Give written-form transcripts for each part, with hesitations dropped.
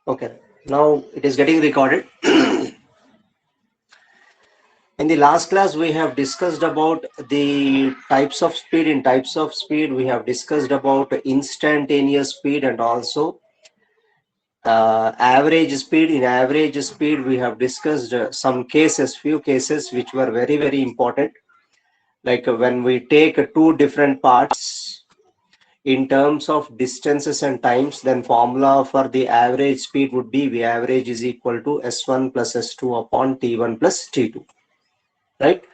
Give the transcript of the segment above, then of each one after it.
Okay, now it is getting recorded. In the last class, we have discussed about the types of speed. In types of speed, we have discussed about instantaneous speed and also average speed. In average speed, we have discussed some cases, few cases which were very, very important. Like when we take two different parts in terms of distances and times, then formula for the average speed would be V average is equal to S1 plus S2 upon T1 plus T2, right?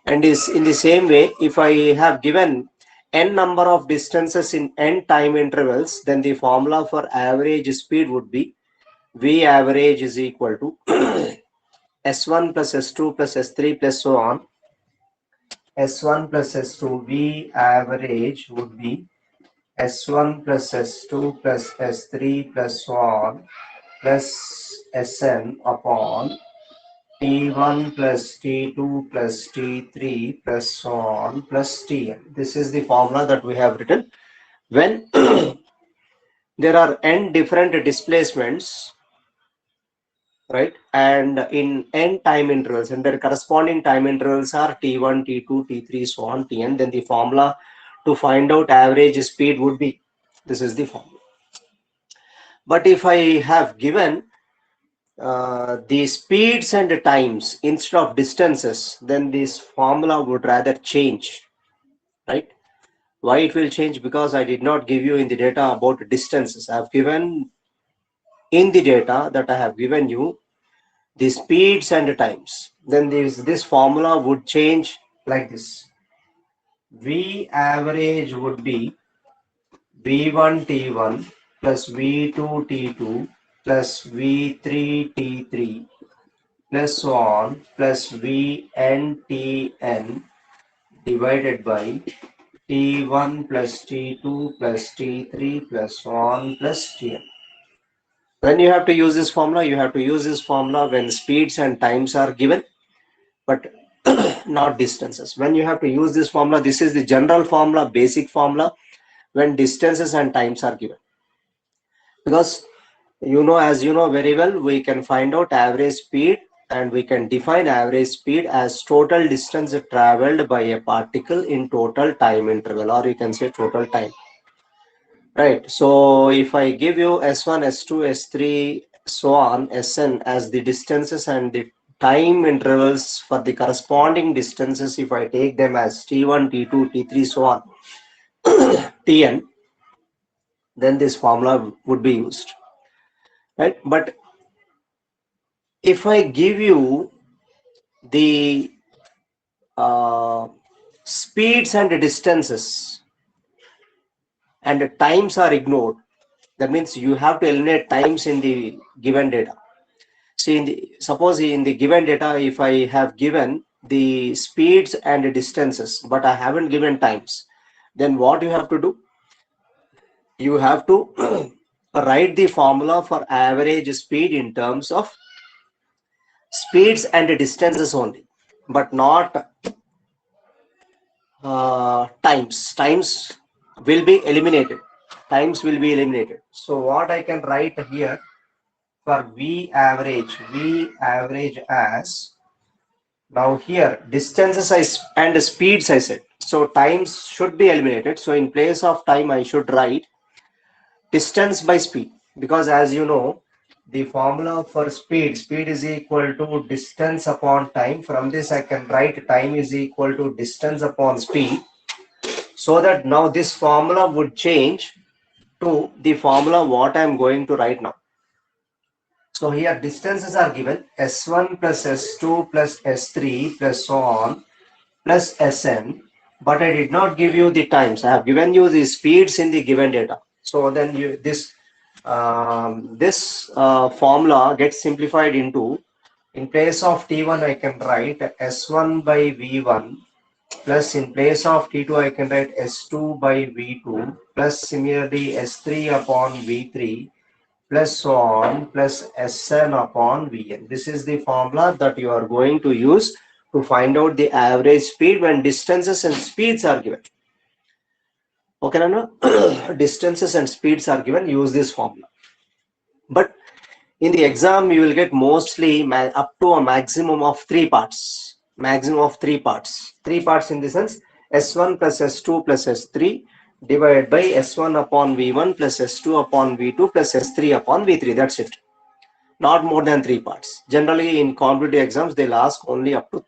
And is in the same way, if I have given n number of distances in n time intervals, then the formula for average speed would be V average is equal to S1 plus S2 plus S3 plus so on. S1 plus S2 V average would be S1 plus S2 plus S3 plus so on plus Sn upon T1 plus T2 plus T3 plus so on plus Tn. This is the formula that we have written. When there are n different displacements, right, and in n time intervals, and their corresponding time intervals are T1, T2, T3, so on, Tn, then the formula to find out average speed would be, this is the formula. But if I have given the speeds and the times instead of distances, then this formula would rather change, right? Why it will change? Because I did not give you in the data about distances. I have given in the data that I have given you the speeds and the times. Then this formula would change like this. V average would be V1 T1 plus V2 T2 plus V3 T3 plus so on plus Vn Tn divided by T1 plus T2 plus T3 plus so on plus Tn. When you have to use this formula, you have to use this formula when speeds and times are given, but not distances. When you have to use this formula, this is the general formula, basic formula, when distances and times are given. Because as you know very well, we can find out average speed and we can define average speed as total distance traveled by a particle in total time interval, or you can say total time, right? So if I give you S1, S2, S3, so on, Sn as the distances and the time intervals for the corresponding distances, if I take them as T1, T2, T3, so on, Tn, then this formula would be used, right? But if I give you the speeds and distances and the times are ignored, that means you have to eliminate times in the given data. See, suppose in the given data, if I have given the speeds and the distances, but I haven't given times, then what you have to do? You have to write the formula for average speed in terms of speeds and distances only, but not times will be eliminated. Times will be eliminated. So what I can write here for V average as, now here distances and speeds I said. So times should be eliminated. So in place of time, I should write distance by speed, because as you know, the formula for speed is equal to distance upon time. From this I can write time is equal to distance upon speed. So that now this formula would change to the formula what I am going to write now. So here distances are given S1 plus S2 plus S3 plus so on plus Sn, but I did not give you the times. I have given you the speeds in the given data. So then this formula gets simplified into, in place of T1 I can write S1 by V1 plus in place of T2 I can write S2 by V2 plus similarly S3 upon V3 plus so on plus Sn upon Vn. This is the formula that you are going to use to find out the average speed when distances and speeds are given. Okay, Nana? Distances and speeds are given, use this formula. But In the exam, you will get mostly up to a maximum of 3 parts. Maximum of 3 parts. 3 parts in the sense S1 plus S2 plus S3 divided by S1 upon V1 plus S2 upon V2 plus S3 upon V3. That's it. Not more than 3 parts. Generally, in competitive exams, they'll ask only up to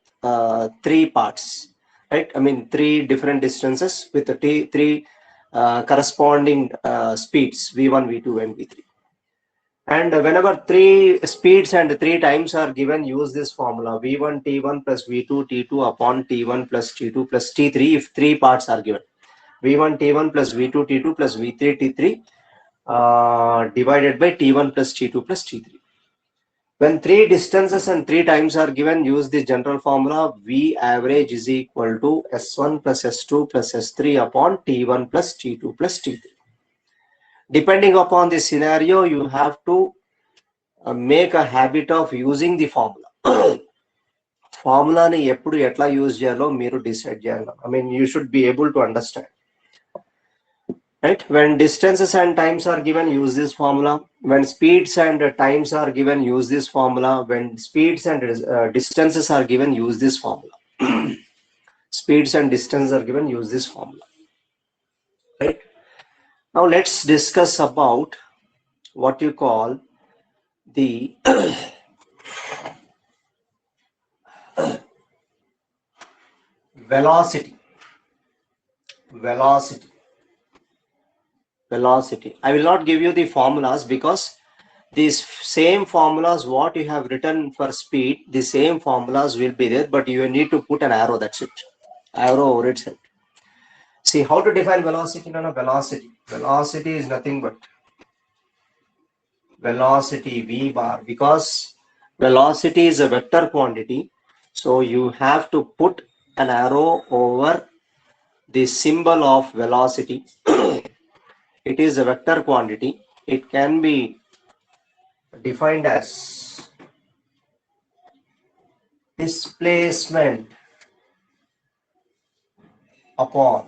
3 parts, right? I mean, 3 different distances with the three corresponding speeds V1, V2, and V3. And whenever 3 speeds and 3 times are given, use this formula V1 T1 plus V2 T2 upon T1 plus T2 plus T3 if 3 parts are given. V1 T1 plus V2 T2 plus V3 T3 divided by T1 plus T2 plus T3. When 3 distances and 3 times are given, use the general formula V average is equal to S1 plus S2 plus S3 upon T1 plus T2 plus T3. Depending upon the scenario, you have to make a habit of using the formula. Formula ni eppudu etla use cheyalo meeru decide cheyalo. I mean, you should be able to understand. Right? When distances and times are given, use this formula. When speeds and times are given, use this formula. When speeds and distances are given, use this formula. Speeds and distances are given, use this formula. Right? Now let's discuss about what you call the velocity. Velocity. I will not give you the formulas because these same formulas, what you have written for speed, the same formulas will be there, but you need to put an arrow. That's it. Arrow over itself. See how to define velocity. No, velocity. Velocity is nothing but velocity V bar, because velocity is a vector quantity. So you have to put an arrow over the symbol of velocity. It is a vector quantity. It can be defined as displacement upon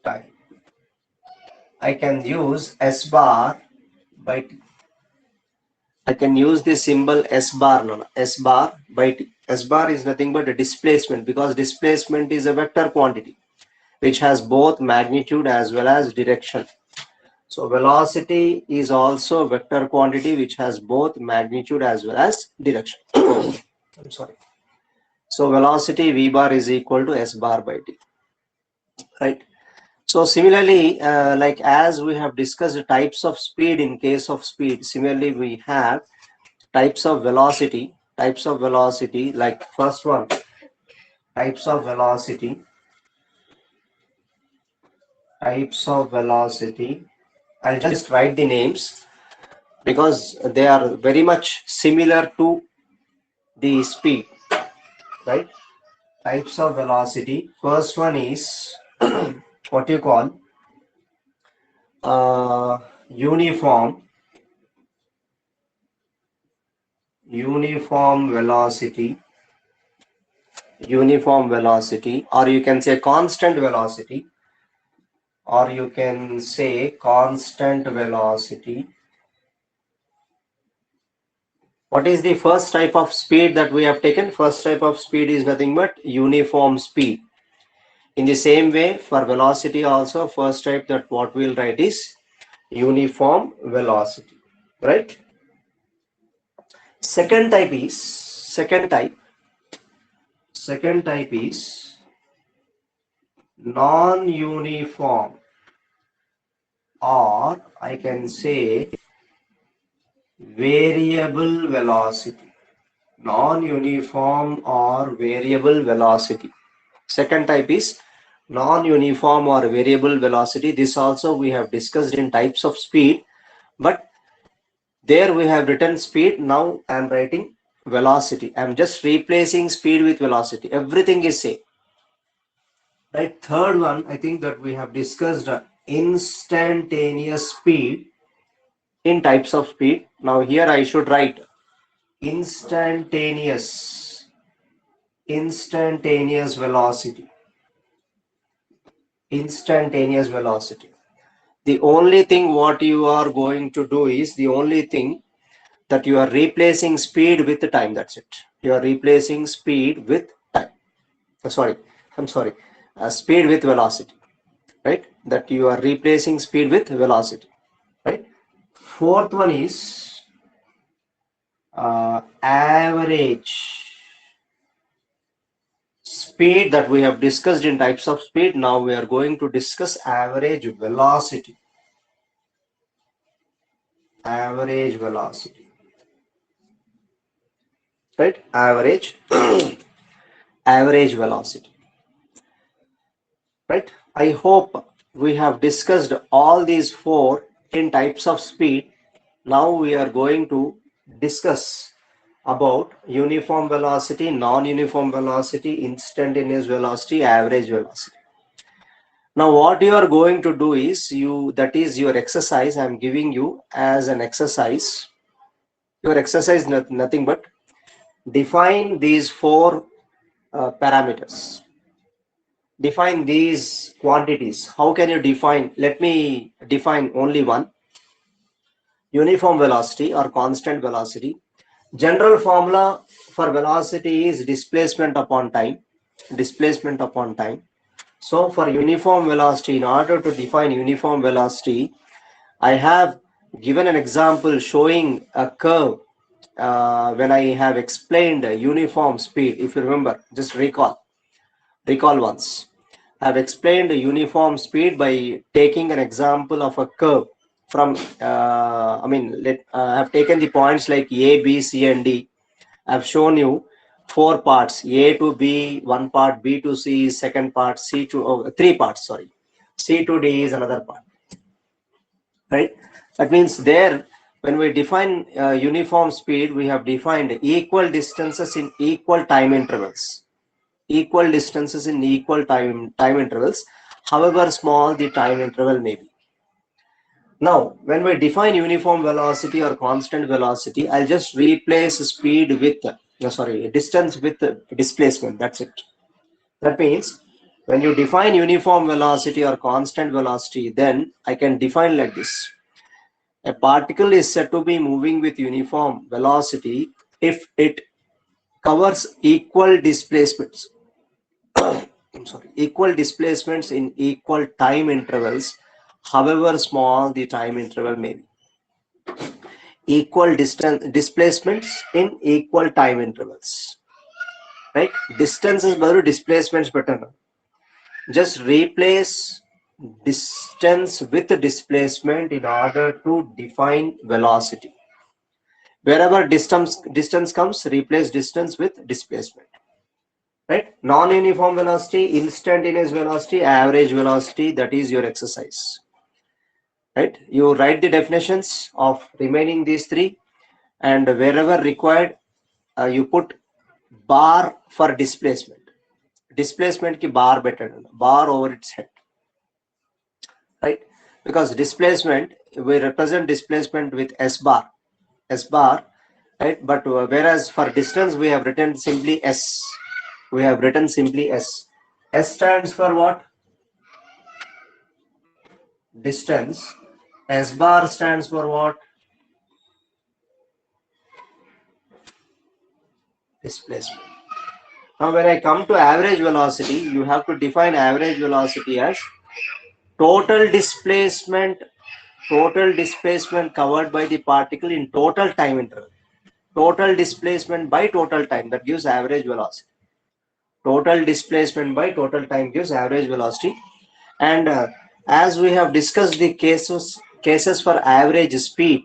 time. I can use S bar by T. I can use the symbol S bar, no, S bar by T. S bar is nothing but a displacement, because displacement is a vector quantity which has both magnitude as well as direction. So velocity is also a vector quantity which has both magnitude as well as direction. I'm sorry. So velocity V bar is equal to S bar by T, right? So similarly, like as we have discussed the types of speed in case of speed, similarly we have types of velocity. Like first one, types of velocity. I'll just write the names because they are very much similar to the speed, right? Types of velocity. First one is what you call uniform velocity, or you can say constant velocity, What is the first type of speed that we have taken? First type of speed is nothing but uniform speed. In the same way, for velocity also, first type that what we'll write is uniform velocity, right? Second type is non-uniform, or I can say variable velocity. Non-uniform or variable velocity. Second type is non-uniform or variable velocity. This also we have discussed in types of speed, but there we have written speed. Now I am writing velocity. I am just replacing speed with velocity. Everything is same. Right. Third one, I think that we have discussed instantaneous speed in types of speed. Now here I should write instantaneous velocity. The only thing what you are going to do is, that you are replacing speed with the time. That's it. You are replacing speed with time. I'm sorry. Speed with velocity, right? That you are replacing speed with velocity, right? Fourth one is average speed, that we have discussed in types of speed. Now we are going to discuss average velocity. Average velocity, right? Average average velocity, right? I hope we have discussed all these four in types of speed. Now we are going to discuss about uniform velocity, non-uniform velocity, instantaneous velocity, average velocity. Now what you are going to do is, that is your exercise. I'm giving you as an exercise. Your exercise nothing but define these four parameters. Define these quantities. How can you define? Let me define only one. Uniform velocity or constant velocity. General formula for velocity is displacement upon time. Displacement upon time. So for uniform velocity, in order to define uniform velocity, I have given an example showing a curve when I have explained uniform speed. If you remember, just recall once. I have explained uniform speed by taking an example of a curve from, I have taken the points like A, B, C, and D. I have shown you four parts: A to B, one part; B to C, second part; C to three parts. Sorry, C to D is another part. Right? That means there, when we define uniform speed, we have defined equal distances in equal time intervals. Equal distances in equal time intervals, however small the time interval may be. Now, when we define uniform velocity or constant velocity, I'll just replace speed with, distance with displacement. That's it. That means when you define uniform velocity or constant velocity, then I can define like this. A particle is said to be moving with uniform velocity if it covers equal displacements. Equal displacements in equal time intervals, however small the time interval may be. Equal displacements in equal time intervals, right? Distance is better, displacements better. Just replace distance with displacement in order to define velocity. Wherever distance comes, replace distance with displacement. Right? Non-uniform velocity, instantaneous velocity, average velocity, that is your exercise. Right? You write the definitions of remaining these three, and wherever required, you put bar for displacement. Displacement ki bar better, bar over its head. Right? Because displacement, we represent displacement with S bar, right? But whereas for distance, we have written simply S. We have written simply S. S stands for what? Distance. S bar stands for what? Displacement. Now when I come to average velocity, you have to define average velocity as total displacement covered by the particle in total time interval. Total displacement by total time, that gives average velocity. Total displacement by total time gives average velocity. And as we have discussed the cases for average speed,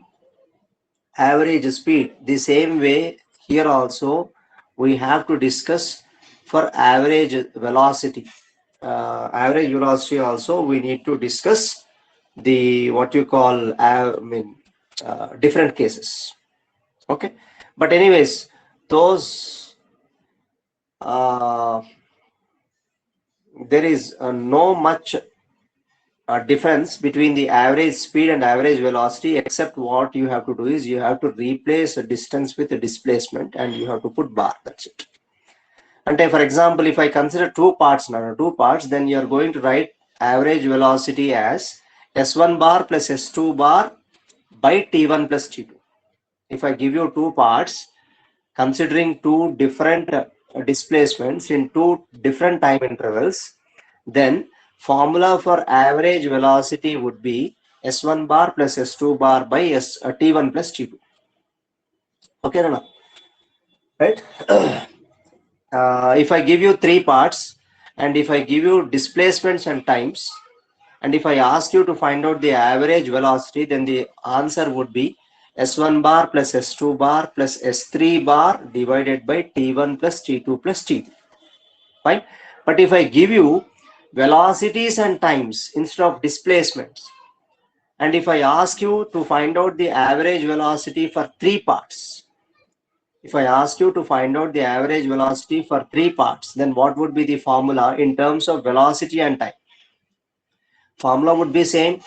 the same way here also we have to discuss for average velocity. Average velocity also we need to discuss the what you call different cases. Okay, but anyways, those there is no much difference between the average speed and average velocity, except what you have to do is you have to replace a distance with a displacement and you have to put bar. That's it. And for example, if I consider two parts, then you are going to write average velocity as S1 bar plus S2 bar by T1 plus T2. if I give you two parts, considering two different displacements in two different time intervals, then formula for average velocity would be S1 bar plus S2 bar by T1 plus T2. Okay, Rana? Right? If I give you three parts, and if I give you displacements and times, and if I ask you to find out the average velocity, then the answer would be S1 bar plus S2 bar plus S3 bar divided by T1 plus T2 plus T3. Fine. But if I give you velocities and times instead of displacements, and if I ask you to find out the average velocity for three parts, if I ask you to find out the average velocity for three parts, then what would be the formula in terms of velocity and time? Formula would be same.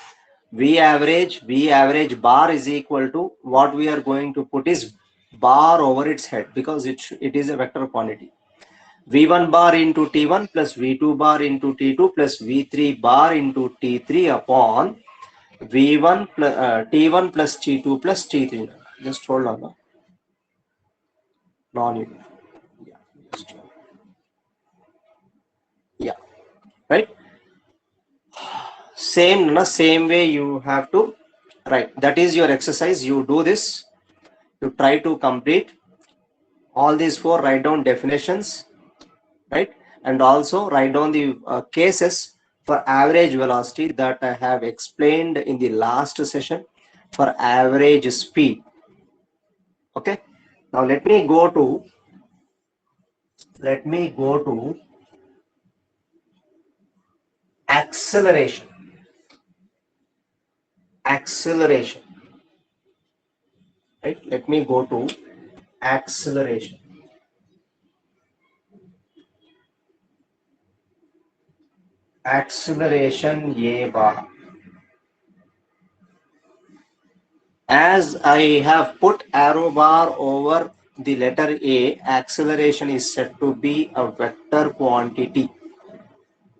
V average bar is equal to what we are going to put is bar over its head, because it is a vector quantity. V1 bar into T1 plus V2 bar into T2 plus V3 bar into T3 upon V1 plus T1 plus T2 plus T3. Just hold on. Non-uniform. Yeah. Yeah. Right. Same way you have to write. That is your exercise. You do this. You try to complete all these four. Write down definitions, right? And also write down the cases for average velocity that I have explained in the last session for average speed. Okay. Now let me go to acceleration. Right. Let me go to acceleration. Acceleration A bar. As I have put arrow bar over the letter A, acceleration is said to be a vector quantity.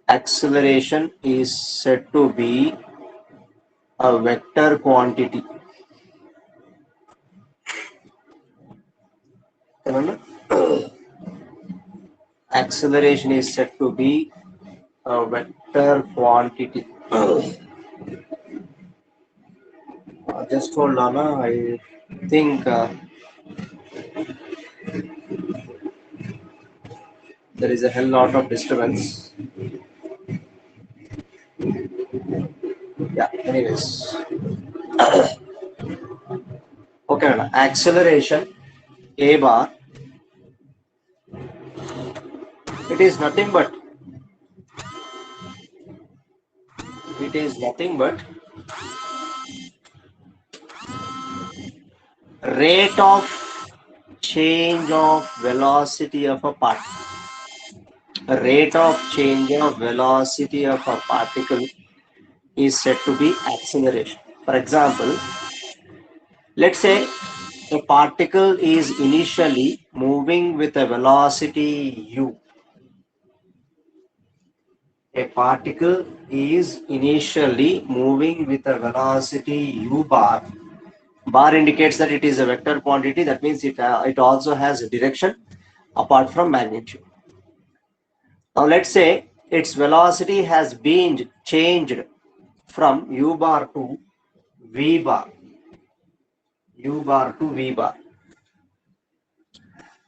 Acceleration is said to be a vector quantity. Acceleration is said to be a vector quantity. Just hold on. I think there is a hell lot of disturbance. Yeah, anyways. Okay, acceleration A bar. It is nothing but rate of change of velocity of a particle. Rate of change of velocity of a particle is said to be acceleration. For example, let's say a particle is initially moving with a velocity u. A particle is initially moving with a velocity u bar. Bar indicates that it is a vector quantity. That means it also has a direction apart from magnitude. Now let's say its velocity has been changed from u bar to v bar. U bar to v bar.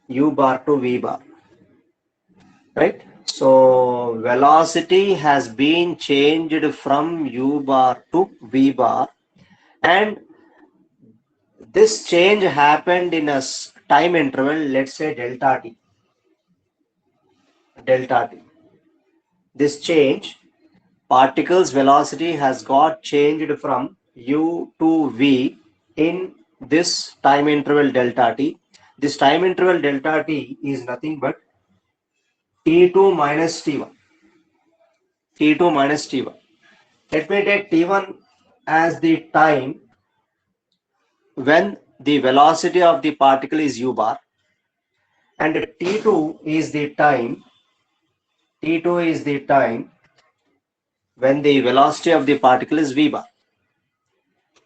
U bar to v bar. Right? So velocity has been changed from u bar to v bar, and this change happened in a time interval, let's say delta t. This change, particle's velocity has got changed from u to v in this time interval delta t. This time interval delta t is nothing but t2 minus t1. T2 minus t1. Let me take t1 as the time when the velocity of the particle is u bar, and t2 is the time when the velocity of the particle is v bar.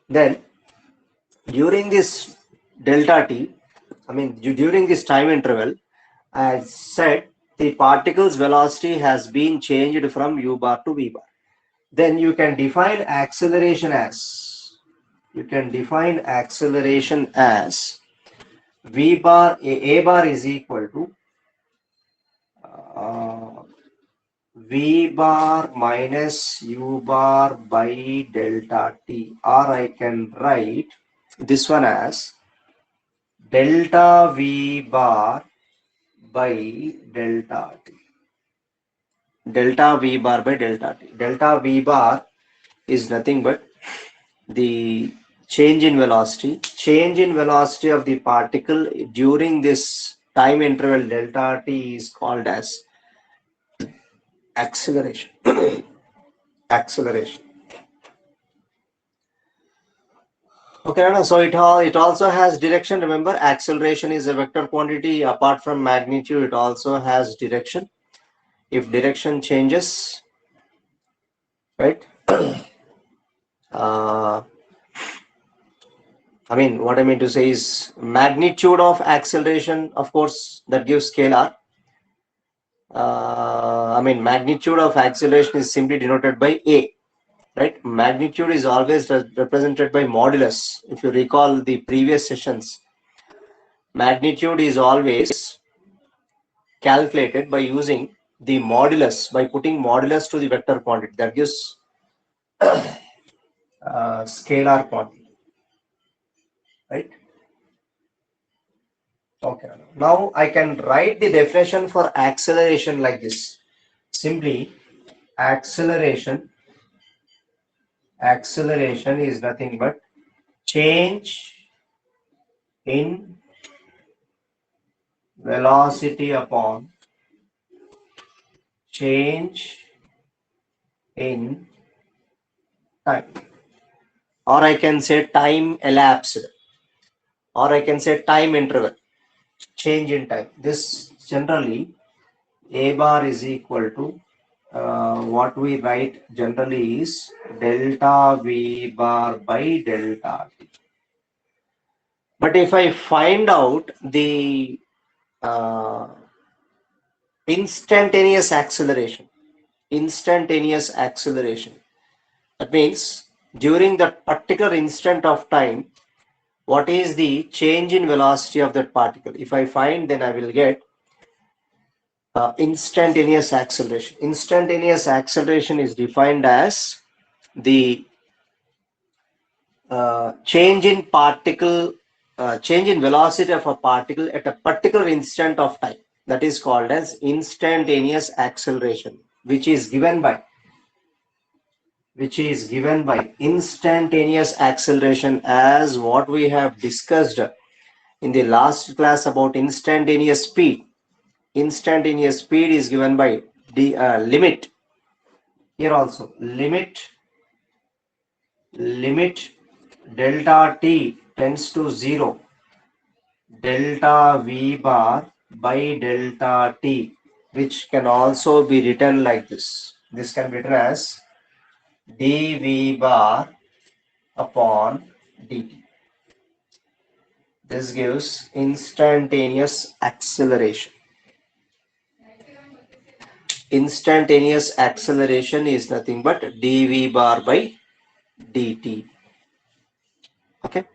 Then during this delta t, I mean during this time interval, as said, the particle's velocity has been changed from u bar to v bar. Then you can define acceleration as, v bar, a bar is equal to uh, v bar minus u bar by delta t, or I can write this one as delta v bar by delta t. Delta v bar by delta t. Delta v bar is nothing but the change in velocity of the particle during this time interval delta t is called as acceleration. Acceleration. Okay, so it also has direction. Remember, acceleration is a vector quantity. Apart from magnitude, it also has direction. If direction changes, right? I mean, what I mean to say is magnitude of acceleration, of course, that gives scalar. I mean, magnitude of acceleration is simply denoted by a, right? Magnitude is always represented by modulus. If you recall the previous sessions, magnitude is always calculated by using the modulus, by putting modulus to the vector quantity. That gives scalar quantity, right? Okay, now I can write the definition for acceleration like this. Simply, acceleration is nothing but change in velocity upon change in time, or I can say time elapsed, or I can say time interval, change in time. This generally a bar is equal to what we write generally is delta v bar by delta t. But if I find out the uh, instantaneous acceleration, that means during that particular instant of time, what is the change in velocity of that particle? If I find, then I will get instantaneous acceleration. Instantaneous acceleration is defined as the change in velocity of a particle at a particular instant of time. That is called as instantaneous acceleration, which is given by instantaneous acceleration as what we have discussed in the last class about instantaneous speed. Instantaneous speed is given by the limit. Here also limit delta t tends to 0, delta v bar by delta t, which can also be written like this. This can be written as dv bar upon dt. This gives instantaneous acceleration. Instantaneous acceleration is nothing but dv bar by dt. Okay,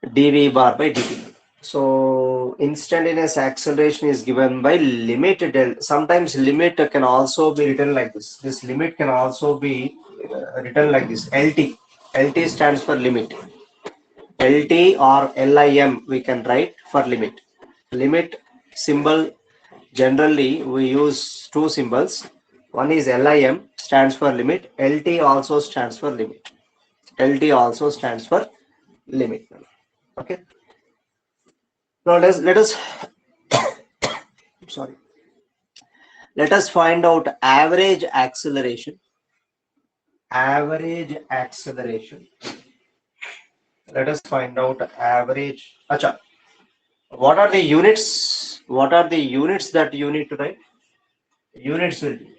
dv bar by dt. So instantaneous acceleration is given by limit del. Sometimes limit can also be written like this. This limit can also be written like this. LT. LT stands for limit. LT or LIM we can write for limit. Limit symbol, generally we use two symbols. One is LIM, stands for limit. LT also stands for limit. LT also stands for limit. Okay. Now let us sorry. Let us find out average acceleration. Average acceleration. Let us find out average. Acha. What are the units? What are the units that you need to write? Units will be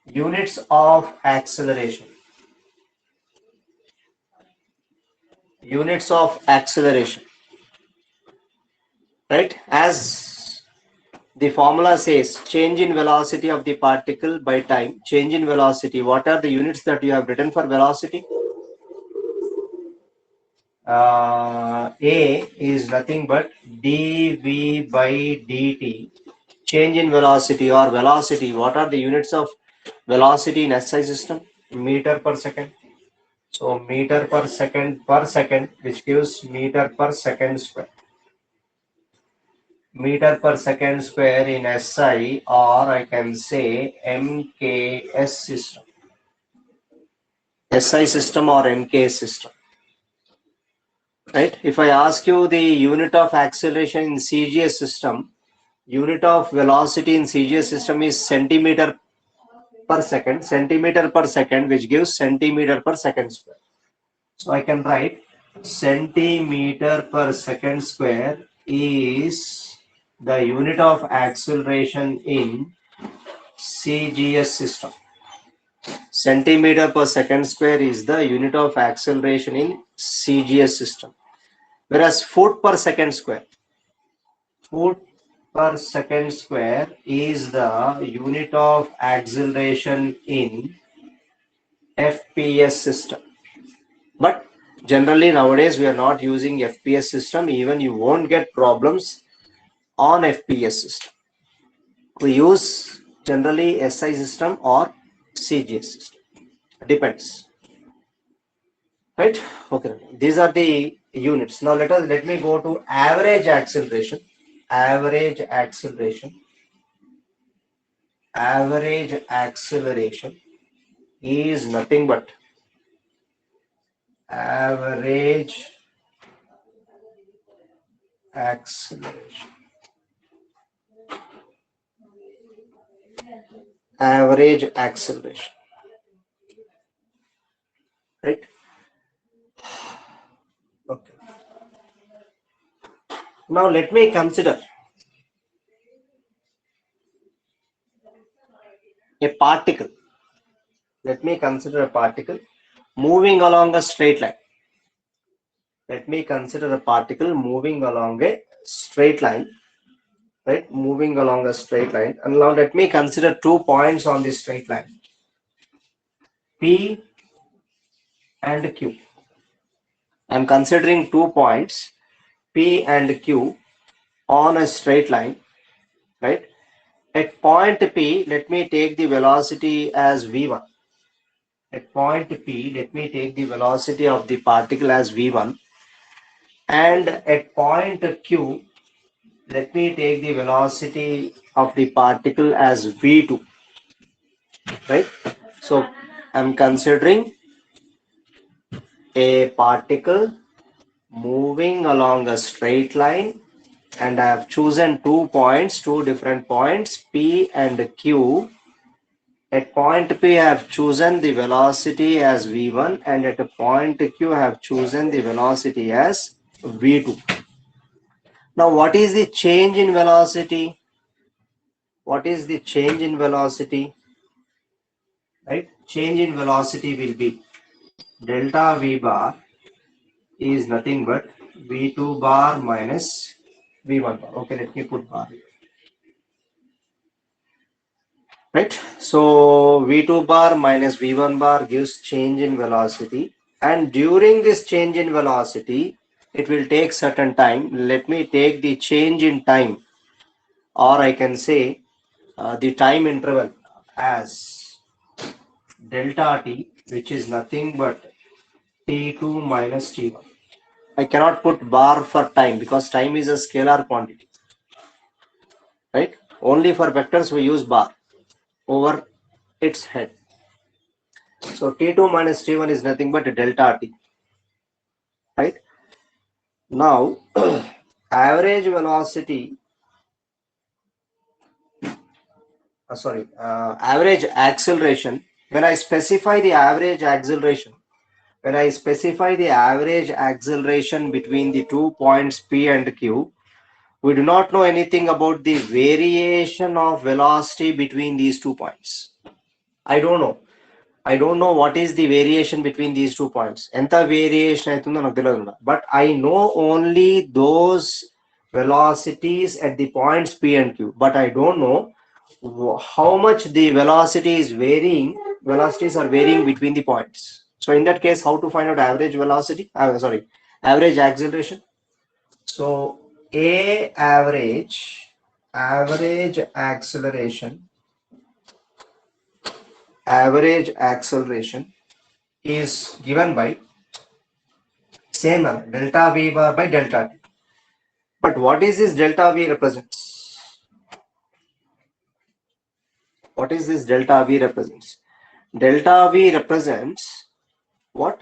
units of acceleration. units of acceleration, right? As the formula says, change in velocity of the particle by time. Change in velocity. What are the units that you have written for velocity? A is nothing but dv by dt. Change in velocity or velocity. What are the units of velocity in SI system? Meter per second. So meter per second, which gives meter per second square. Meter per second square in SI, or I can say MKS system. SI system or MKS system. Right? If I ask you the unit of acceleration in CGS system, unit of velocity in CGS system is centimeter per second, which gives centimeter per second square. So I can write centimeter per second square is the unit of acceleration in CGS system. Centimeter per second square is the unit of acceleration in CGS system. Whereas foot per second square is the unit of acceleration in FPS system. But generally nowadays we are not using FPS system. Even you won't get problems on FPS system. We use generally SI system or CGS system. Depends. Right? Okay. These are the units. Now let me go to average acceleration. Average acceleration is nothing but average acceleration. Average acceleration. Right? Okay. Now let me consider a particle. Let me consider a particle moving along a straight line. Let me consider a particle moving along a straight line. Right? Moving along a straight line. And now let me consider 2 points on this straight line. P and Q. I'm considering 2 points P and Q on a straight line, right? At point P, let me take the velocity as V1. At point P, let me take the velocity of the particle as V1. And at point Q, let me take the velocity of the particle as V2, right? So I'm considering a particle moving along a straight line, and I have chosen 2 points, 2 different points, P and Q. At point P, I have chosen the velocity as V1, and at a point Q, I have chosen the velocity as V2. Now, what is the change in velocity? What is the change in velocity? Right? Change in velocity will be delta V bar is nothing but V2 bar minus V1 bar. Okay, let me put bar. Right? So V2 bar minus V1 bar gives change in velocity. And during this change in velocity, it will take certain time. Let me take the change in time, or I can say the time interval as delta t, which is nothing but t2 minus t1. I cannot put bar for time because time is a scalar quantity, right? Only for vectors we use bar over its head. So t2 minus t1 is nothing but delta t, right? Now average velocity, average acceleration. When I specify the average acceleration, between the 2 points P and Q, we do not know anything about the variation of velocity between these 2 points. I don't know. I don't know what is the variation between these 2 points. Enta variation aitundo naku teladu. But I know only those velocities at the points P and Q. But I don't know how much the velocity is varying. Velocities are varying between the points. So in that case, how to find out average velocity? Average acceleration. So average acceleration is given by same delta V bar by delta T. But what is this delta V represents? What is this delta V represents? Delta V represents what?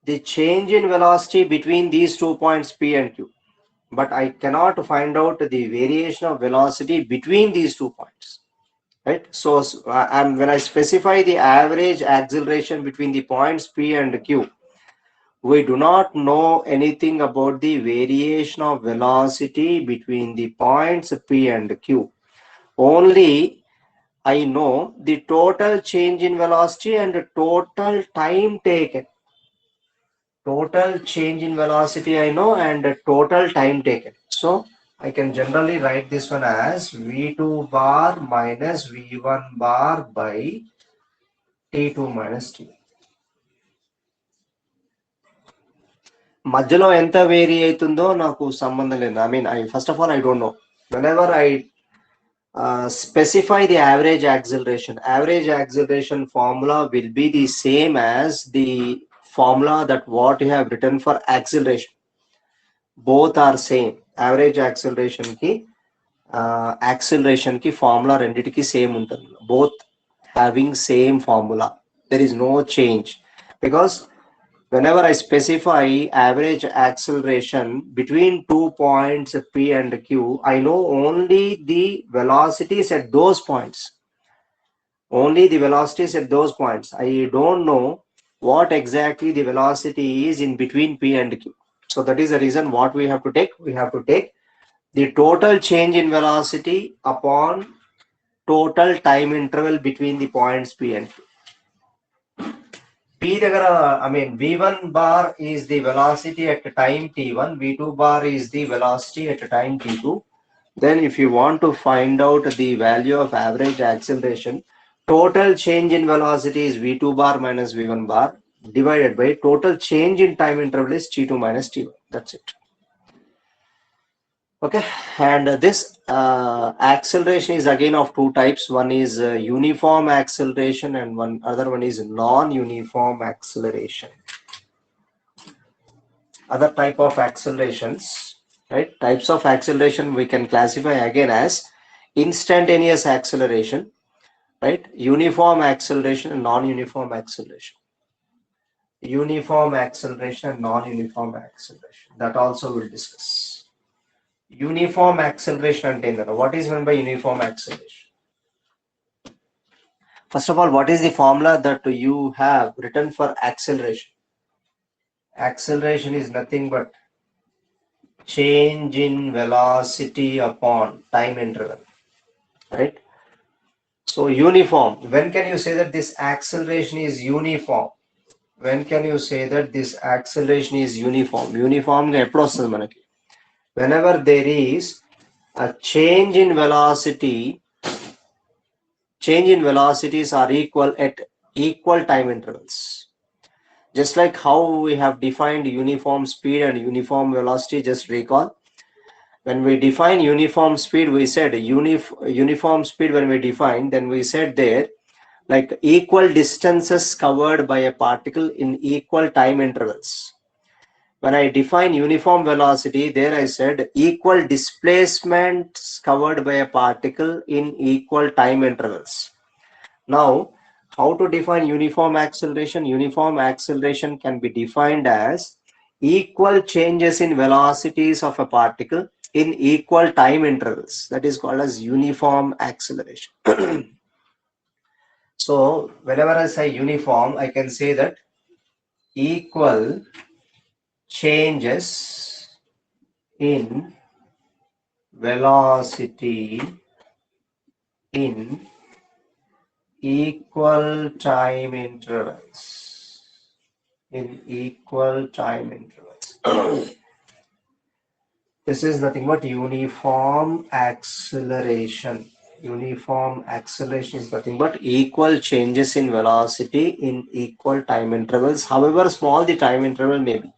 The change in velocity between these 2 points P and Q. But I cannot find out the variation of velocity between these 2 points. Right? So and when I specify the average acceleration between the points P and Q, we do not know anything about the variation of velocity between the points P and Q. Only I know the total change in velocity and total time taken. Total change in velocity I know and total time taken. So I can generally write this one as V2 bar minus V1 bar by T2 minus T. మధ్యలో ఎంత vary అవుతుందో నాకు సంబంధం లేదు. I mean, first of all, I don't know. Whenever I specify the average acceleration formula will be the same as the formula that what you have written for acceleration. Both are same. Average acceleration ki formula రెండిటికి same ఉంటుంది. Both having same formula. There is no change because whenever I specify average acceleration between 2 points P and Q, I know only the velocities at those points. Only the velocities at those points. I don't know what exactly the velocity is in between P and Q. So that is the reason what we have to take. We have to take the total change in velocity upon total time interval between the points P and Q. V1 bar is the velocity at time T1, V2 bar is the velocity at time T2. Then if you want to find out the value of average acceleration, total change in velocity is V2 bar minus V1 bar divided by total change in time interval is T2 minus T1. That's it. Okay, and this acceleration is again of 2 types. One is uniform acceleration and other one is non-uniform acceleration. Other type of accelerations, right? Types of acceleration we can classify again as instantaneous acceleration, right? Uniform acceleration and non-uniform acceleration. Uniform acceleration and non-uniform acceleration. That also we'll discuss. Uniform acceleration and what is meant by uniform acceleration? First of all, what is the formula that you have written for acceleration? Acceleration is nothing but change in velocity upon time interval, right? So uniform, when can you say that this acceleration is uniform? When can you say that this acceleration is uniform? Uniform ga eppudu vastadi manaki? Whenever there is a change in velocity, change in velocities are equal at equal time intervals. Just like how we have defined uniform speed and uniform velocity, just recall. When we define uniform speed, we said uniform speed when we define, then we said there like equal distances covered by a particle in equal time intervals. When I define uniform velocity, there I said equal displacements covered by a particle in equal time intervals. Now, how to define uniform acceleration? Uniform acceleration can be defined as equal changes in velocities of a particle in equal time intervals. That is called as uniform acceleration. So whenever I say uniform, I can say that equal changes in velocity in equal time intervals. In equal time intervals. This is nothing but uniform acceleration. Uniform acceleration is nothing but equal changes in velocity in equal time intervals, however small the time interval may be.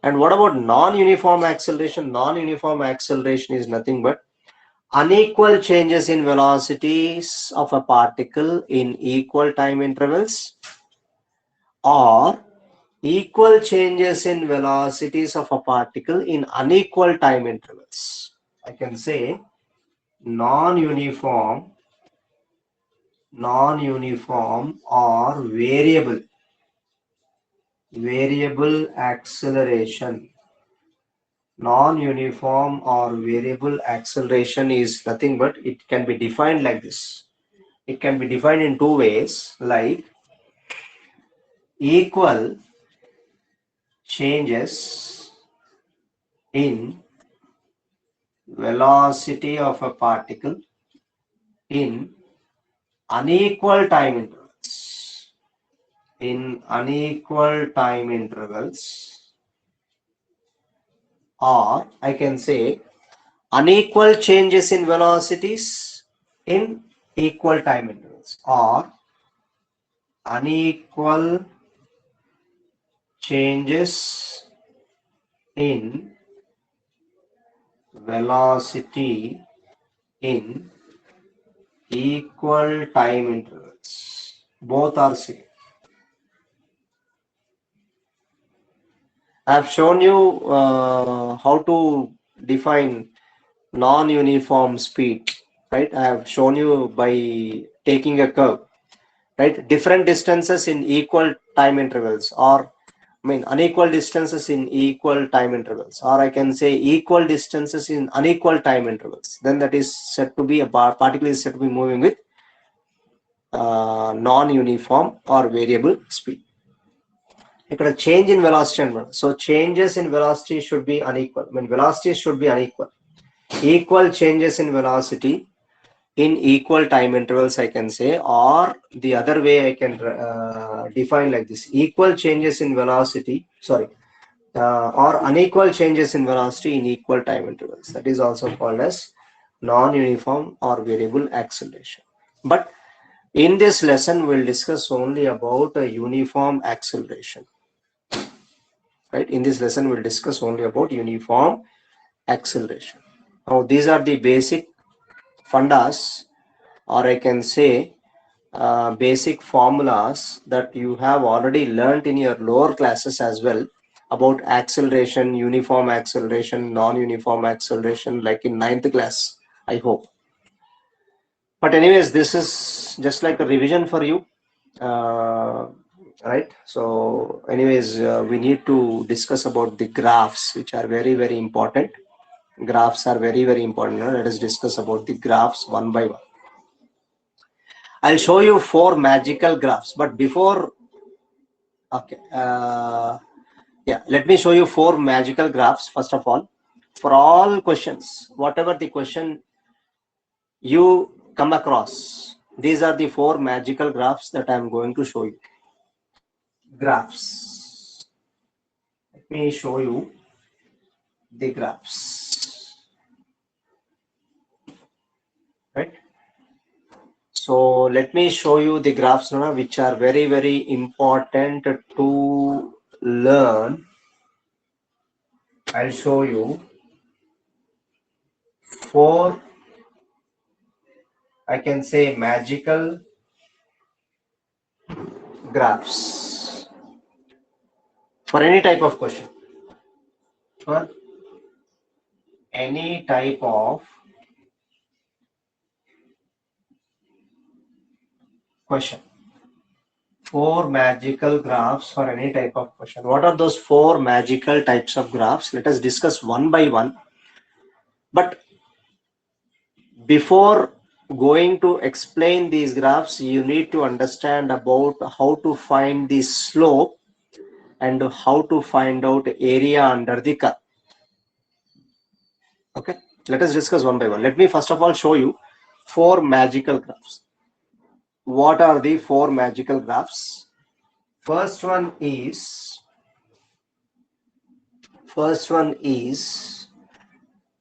And what about non-uniform acceleration? Non-uniform acceleration is nothing but unequal changes in velocities of a particle in equal time intervals, or equal changes in velocities of a particle in unequal time intervals. I can say non-uniform or variable acceleration. Non-uniform or variable acceleration is nothing but, it can be defined like this. It can be defined in two ways, like equal changes in velocity of a particle in unequal time intervals. In unequal time intervals, or I can say unequal changes in velocities in equal time intervals, or unequal changes in velocity in equal time intervals. Both are same. I have shown you how to define non-uniform speed, right? I have shown you by taking a curve, right? Different distances in equal time intervals, or I mean unequal distances in equal time intervals, or I can say equal distances in unequal time intervals. Then that is said to be a particle is said to be moving with non-uniform or variable speed. Here, change in velocity. So changes in velocity should be unequal. I mean, velocity should be unequal. Equal changes in velocity in equal time intervals, I can say, or the other way I can define like this: equal changes in velocity, or unequal changes in velocity in equal time intervals. That is also called as non-uniform or variable acceleration. But in this lesson, we'll discuss only about a uniform acceleration. Right? In this lesson, we'll discuss only about uniform acceleration. Now, these are the basic fundas, or I can say basic formulas that you have already learnt in your lower classes as well, about acceleration, uniform acceleration, non-uniform acceleration, like in 9th class, I hope. But anyways, this is just like a revision for you. Right, so anyways, we need to discuss about the graphs, which are very, very important. Graphs are very, very important. Let us discuss about the graphs one by one. I'll show you 4 magical graphs, but before, okay, yeah, let me show you 4 magical graphs. First of all, for all questions, whatever the question you come across, these are the 4 magical graphs that I'm going to show you. Graphs. Let me show you the graphs. Right. So let me show you the graphs now, which are very, very important to learn. I'll show you 4, I can say, magical graphs for any type of question. For any type of question. 4 magical graphs for any type of question. What are those 4 magical types of graphs? Let us discuss one by one. But before going to explain these graphs, you need to understand about how to find the slope and how to find out area under the curve. Okay, let us discuss one by one. Let me first of all show you 4 magical graphs. what are the four magical graphs? First one is,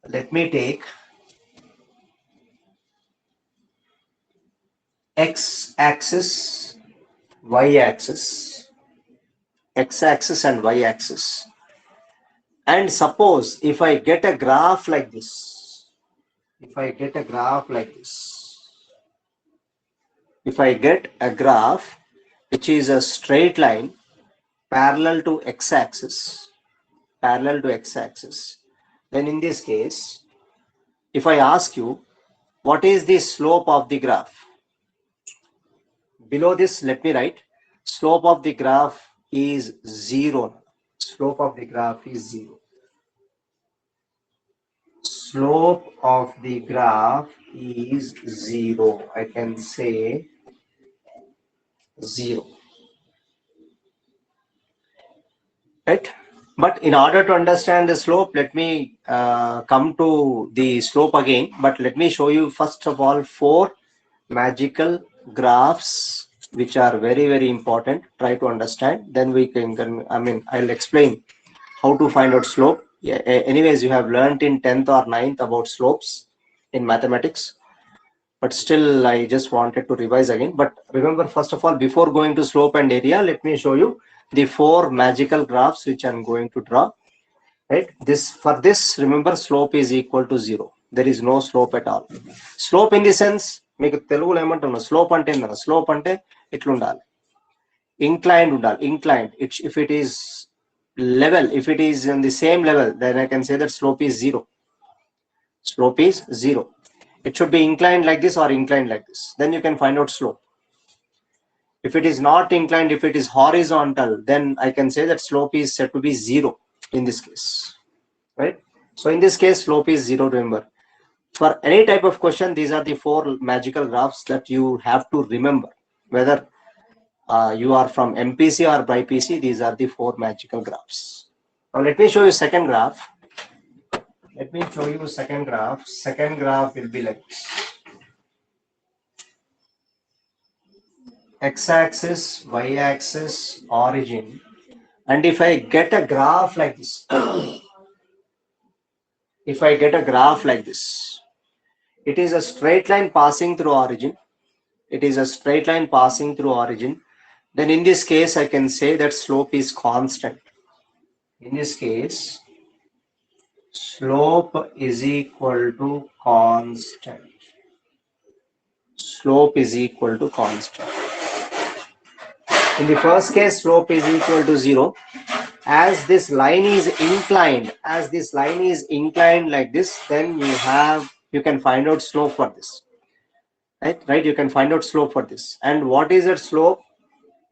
let me take x-axis, y-axis, x-axis and y-axis. And suppose if I get a graph like this, if I get a graph which is a straight line parallel to x-axis, then in this case, if I ask you, what is the slope of the graph? Below this, let me write, slope of the graph is 0. Slope of the graph is 0. Slope of the graph is 0. I can say 0. Right? But in order to understand the slope, let me come to the slope again. But let me show you first of all 4 magical graphs which are very, very important. Try to understand. Then we can, I'll explain how to find out slope. Yeah, anyways, you have learned in 10th or 9th about slopes in mathematics. But still, I just wanted to revise again. But remember, first of all, before going to slope and area, let me show you the 4 magical graphs which I'm going to draw. Right? For this, remember, slope is equal to 0. There is no slope at all. Slope in the sense, మీకు తెలుగులో ఏమంటున్నా slope అంటే ఏంటన్నా slope అంటే ఇట్లా ఉండాలి inclined ఉండాలి inclined if it is level, if it is in the same level, then I can say that slope is 0. Slope is 0. It should be inclined like this or inclined like this, then you can find out slope. If it is not inclined, if it is horizontal, then I can say that slope is said to be 0 in this case, right? So in this case, slope is 0. Remember, for any type of question, these are the 4 magical graphs that you have to remember. Whether you are from MPC or BIPC, these are the 4 magical graphs. Now let me show you second graph. Second graph will be like this. X-axis, y-axis, origin. And if I get a graph like this, it is a straight line passing through origin. Then in this case, I can say that slope is constant. In this case, slope is equal to constant. In the first case, slope is equal to 0. As this line is inclined like this, then you can find out slope for this. Right? You can find out slope for this. And what is that slope?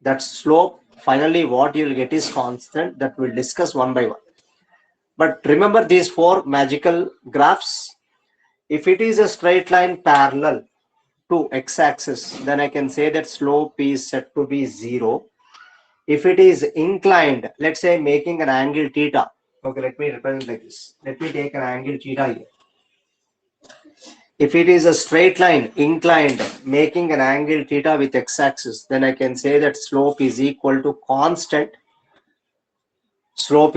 That slope, finally, what you'll get is constant. That we'll discuss one by one. But remember these 4 magical graphs. If it is a straight line parallel to x-axis, then I can say that slope is said to be 0. If it is inclined, let's say making an angle theta. Okay, let me represent like this. Let me take an angle theta here. If it is a straight line inclined making an angle theta with x-axis, then I can say that slope is equal to constant. Let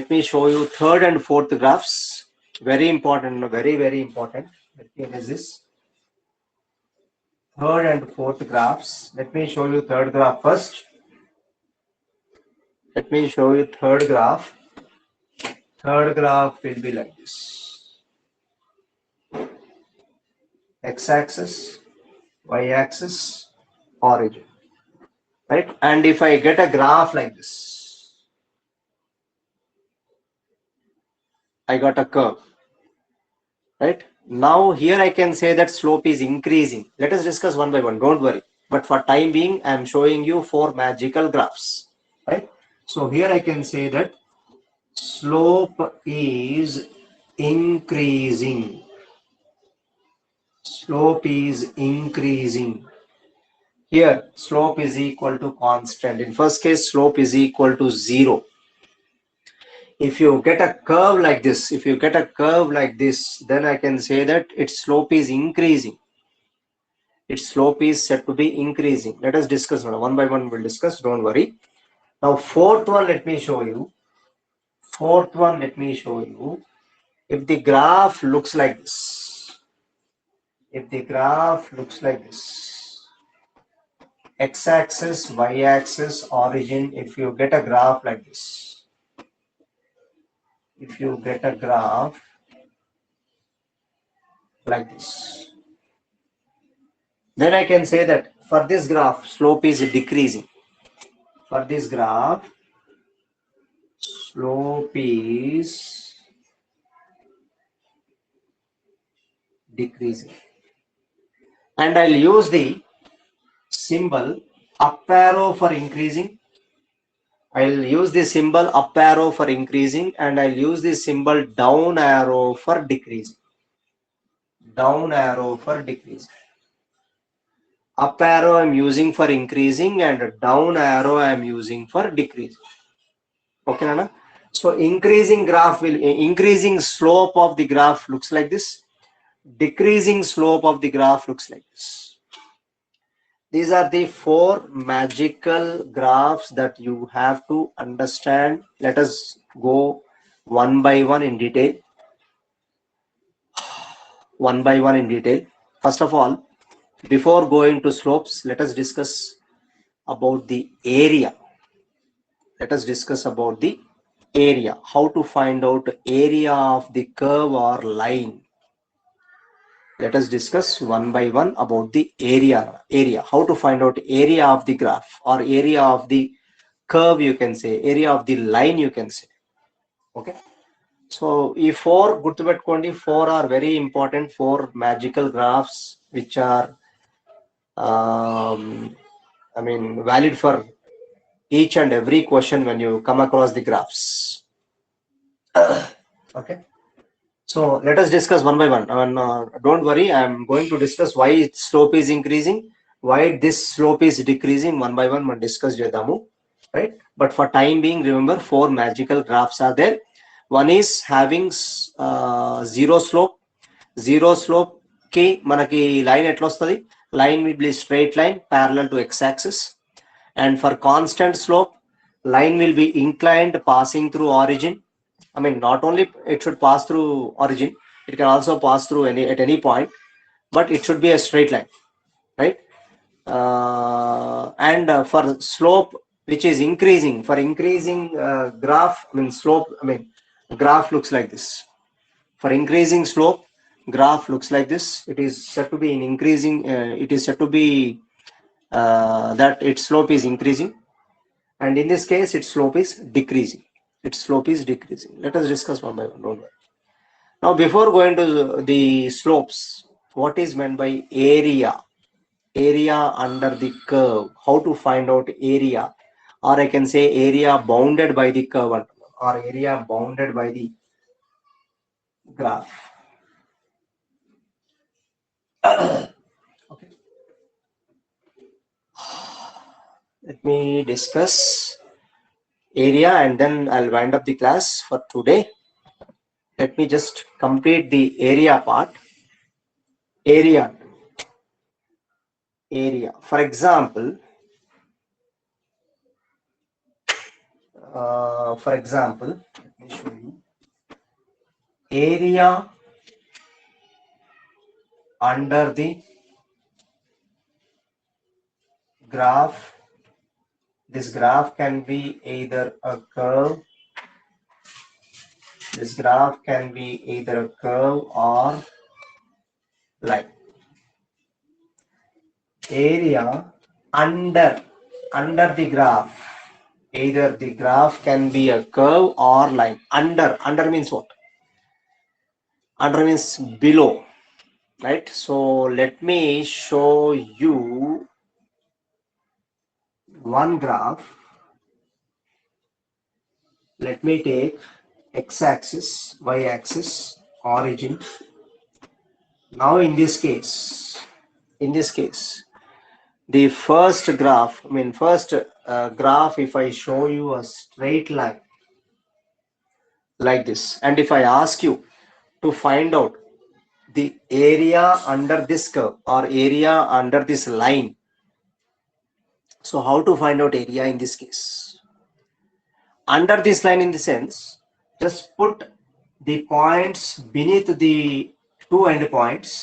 me show you third and fourth graphs. Very important, very, very important. Let me erase this. Third and fourth graphs. Let me show you third graph first. Third graph will be like this. X-axis, y-axis, origin. Right? And if I get a graph like this, I got a curve. Right? Now here I can say that slope is increasing. Let us discuss one by one, don't worry. But for time being, I am showing you 4 magical graphs. Right? So here I can say that slope is increasing. Here, slope is equal to constant. In first case, slope is equal to 0. If you get a curve like this, then I can say that its slope is increasing. its slope is said to be increasing. Let us discuss one by one. We'll discuss, don't worry. Now fourth one, let me show you. If the graph looks like this, x-axis, y-axis, origin, if you get a graph like this, then I can say that for this graph, slope is decreasing. For this graph, slope is decreasing. And I'll use the symbol up arrow for increasing. I'll use the symbol up arrow for increasing, and I'll use the symbol down arrow for decreasing. Up arrow I'm using for increasing, and down arrow I'm using for decreasing. Okay, Nana? So increasing slope of the graph looks like this. Decreasing slope of the graph looks like this. These are the 4 magical graphs that you have to understand. Let us go one by one in detail. First of all, before going to slopes, let us discuss about the area. How to find out area of the curve or line. Let us discuss one by one about the area. How to find out area of the graph or area of the curve, you can say, area of the line, you can say. Okay. So, these 4 Gurtupettukondi, 4 are very important, 4 magical graphs which are valid for each and every question when you come across the graphs. Okay. So let us discuss one by one. Don't worry, I am going to discuss why its slope is increasing, why this slope is decreasing. One by one, we'll discuss Jedamu, right? But for time being, remember 4 magical graphs are there. One is having zero slope. Zero slope ki manaki line etlostadi. Line will be straight line parallel to x-axis. And for constant slope, line will be inclined passing through origin. I mean, not only it should pass through origin, it can also pass through at any point, but it should be a straight line, right? For slope which is increasing, graph, graph looks like this. For increasing slope, graph looks like this. It is said to be in increasing. It is said to be that its slope is increasing, and in this case, its slope is decreasing. Let us discuss one by one. Don't worry. Now, before going to the slopes, what is meant by area? Area under the curve. How to find out area? Or I can say area bounded by the curve or area bounded by the graph. Okay. Let me discuss area and then I'll wind up the class for today. Let me just complete the area part. Area. For example, let me show you. Area under the graph. This graph can be either a curve. Or line. Area under the graph. Either the graph can be a curve or line. Under means what? Under means below, right? So let me show you one graph. Let me take x-axis, y-axis, origin. Now in this case, the first graph, graph, if I show you a straight line like this, and if I ask you to find out the area under this curve or area under this line. So how to find out area in this case? Under this line, in the sense, just put the points beneath the two endpoints,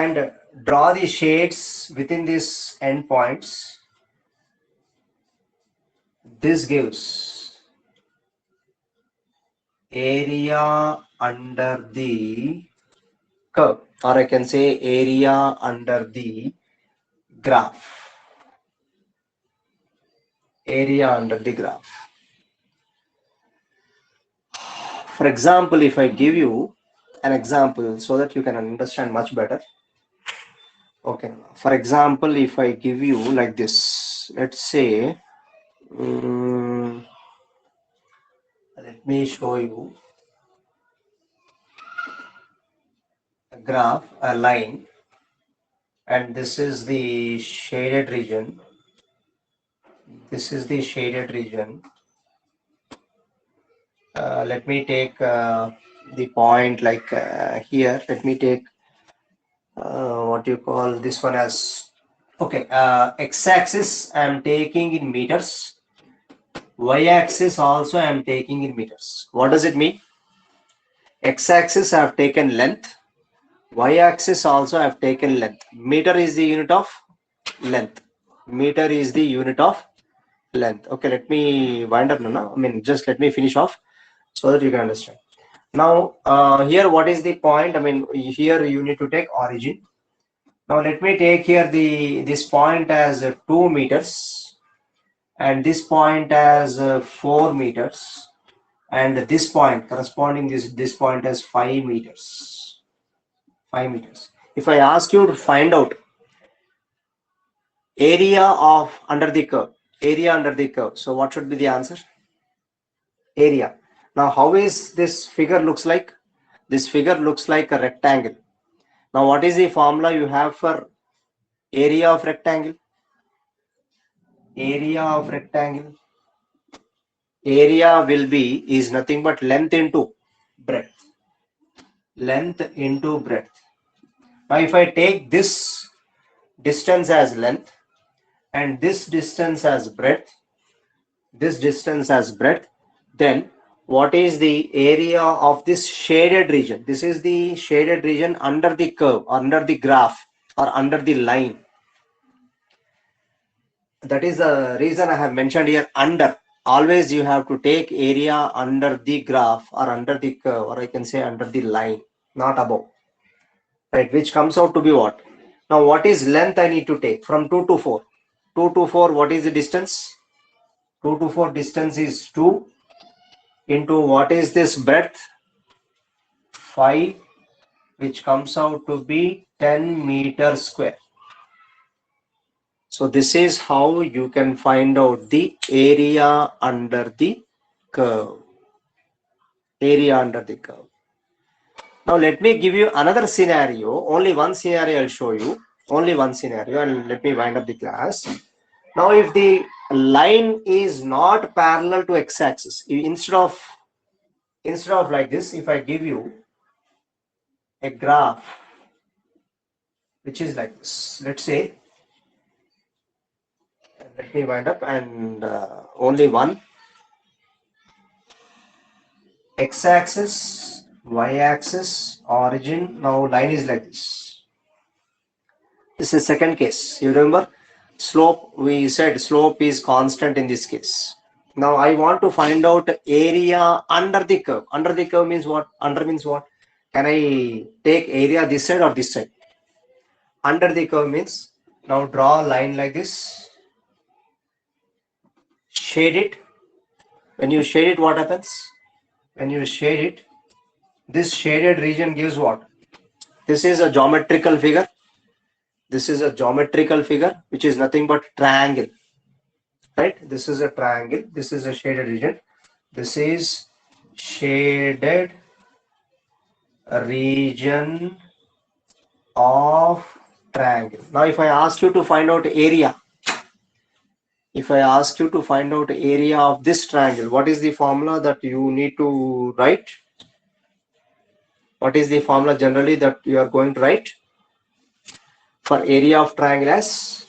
and draw the shades within these endpoints. This gives area under the curve, or I can say area under the graph. Area under the graph. For example, if I give you an example so that you can understand much better. Okay, for example, if I give you like this, let's say, let me show you a graph, a line, and this is the shaded region. This is the shaded region. Let me take the point like here. Let me take what you call this one as, okay, x-axis I am taking in meters, y-axis also I am taking in meters. What does it mean? X-axis I have taken length, y-axis also I have taken length. Meter is the unit of length. Meter is the unit of length. Okay, let me wind up now. I mean, just let me finish off so that you can understand. Now, here, what is the point? I mean, here you need to take origin. Now, let me take here this point as 2 meters, and this point as 4 meters, and this point corresponding this point as 5 meters. 5 meters. If I ask you to find out area of under the curve, so what should be the answer? Area. Now, how is this figure looks like? This figure looks like a rectangle. Now, what is the formula you have for area of rectangle? Area of rectangle. Area will be is nothing but length into breadth. Length into breadth. Now, if I take this distance as length and this distance as breadth, then what is the area of this shaded region? This is the shaded region under the curve, under the graph, or under the line. That is the reason I have mentioned here under. Always you have to take area under the graph or under the curve, or I can say under the line, not above. Right, which comes out to be what? Now, what is length I need to take from 2 to 4? 2 to 4, what is the distance? 2 to 4 distance is 2 into what is this breadth? 5, which comes out to be 10 meters square. So this is how you can find out the area under the curve. Area under the curve. Now let me give you another scenario. Only one scenario I'll show you. Only one scenario, and let me wind up the class. Now, if the line is not parallel to x-axis, instead of like this, if I give you a graph which is like this, let's say, let me wind up, and only one x-axis, y-axis, origin. Now line is like this. This is second case. You remember slope? We said slope is constant in this case. Now I want to find out area under the curve. Under the curve means what? Under means what? Can I take area this side or this side? Under the curve means, now draw a line like this. Shade it. When you shade it, what happens? When you shade it, this shaded region gives what? This is a geometrical figure. This is a geometrical figure, which is nothing but triangle. Right? This is a triangle. This is a shaded region. This is shaded region of triangle. Now, if I ask you to find out area, If I ask you to find out area of this triangle, what is the formula that you need to write? What is the formula generally that you are going to write for area of triangle as?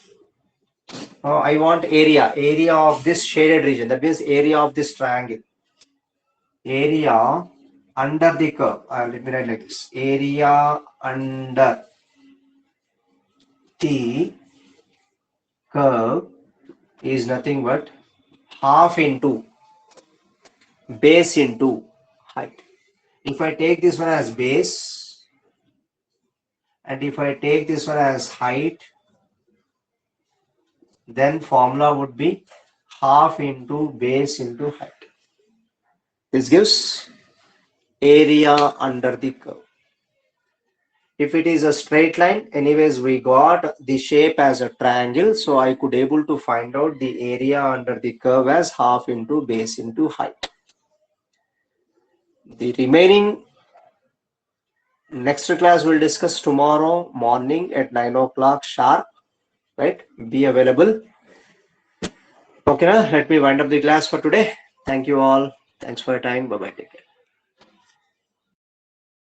I want area of this shaded region. That means area of this triangle. Area under the curve. Let me write like this. Area under the curve is nothing but half into base into height. If I take this one as base and if I take this one as height, then formula would be half into base into height. This gives area under the curve. If it is a straight line, anyways, we got the shape as a triangle, so I could able to find out the area under the curve as half into base into height. The remaining next class we'll discuss tomorrow morning at 9 o'clock sharp, right? Be available. Okay, let me wind up the class for today. Thank you all. Thanks for your time. Bye bye. Take care.